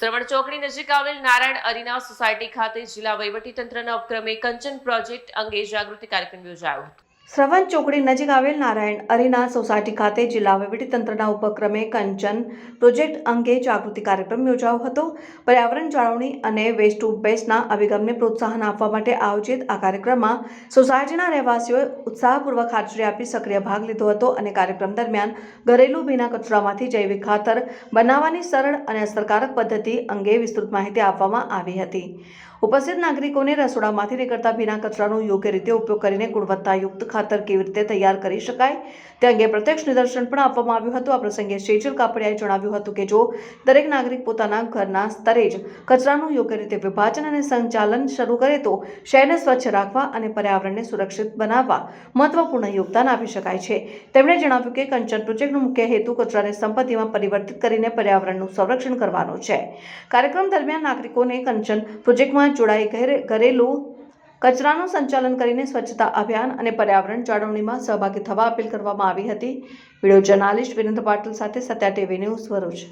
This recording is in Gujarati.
શ્રવણ ચોકડી નજીક આવેલ નારાયણ અરીના સોસાયટી ખાતે જિલ્લા વહીવટીતંત્રના ઉપક્રમે કંચન પ્રોજેક્ટ અંગે જાગૃતિ કાર્યક્રમ યોજાયો હતો। શ્રવણ ચોકડી નજીક આવેલ નારાયણ અરીના સોસાયટી ખાતે જિલ્લા વહીવટીતંત્રના ઉપક્રમે કંચન પ્રોજેક્ટ અંગે જાગૃતિ કાર્યક્રમ યોજાયો હતો। પર્યાવરણ જાળવણી અને વેસ્ટ ટુ બેસ્ટના અભિગમને પ્રોત્સાહન આપવા માટે આયોજિત આ કાર્યક્રમમાં સોસાયટીના રહેવાસીઓએ ઉત્સાહપૂર્વક હાજરી આપી સક્રિય ભાગ લીધો હતો અને કાર્યક્રમ દરમિયાન ઘરેલું ભીના કચરામાંથી જૈવિક ખાતર બનાવવાની સરળ અને અસરકારક પદ્ધતિ અંગે વિસ્તૃત માહિતી આપવામાં આવી હતી। ઉપસ્થિત નાગરિકોને રસોડામાંથી નીકળતા ભીના કચરાનો યોગ્ય રીતે ઉપયોગ કરીને ગુણવત્તાયુક્ત ખાતર કેવી રીતે તૈયાર કરી શકાય તે અંગે પ્રત્યક્ષ નિદર્શન પણ આપવામાં આવ્યું હતું। આ પ્રસંગે સેજલ કાપડિયાએ જણાવ્યું હતું કે જો દરેક નાગરિક પોતાના ઘરના સ્તરે જ કચરાનું યોગ્ય રીતે વિભાજન અને સંચાલન શરૂ કરે તો શહેરને સ્વચ્છ રાખવા અને પર્યાવરણને સુરક્ષિત બનાવવા મહત્વપૂર્ણ યોગદાન આપી શકાય છે। તેમણે જણાવ્યું કે કંચન પ્રોજેક્ટનો મુખ્ય હેતુ કચરાને સંપત્તિમાં પરિવર્તિત કરીને પર્યાવરણનું સંરક્ષણ કરવાનો છે। કાર્યક્રમ દરમિયાન નાગરિકોને કંચન પ્રોજેક્ટમાં જોડાઈ ઘરેલું કચરાનું સંચાલન કરીને સ્વચ્છતા અભિયાન અને પર્યાવરણ જાળવણીમાં સહભાગી થવા અપીલ કરવામાં આવી હતી। વિડીયો જર્નાલિસ્ટ વિરેન્દ્ર પાટીલ સાથે સત્યા ટીવી ન્યૂઝ ભરૂચ।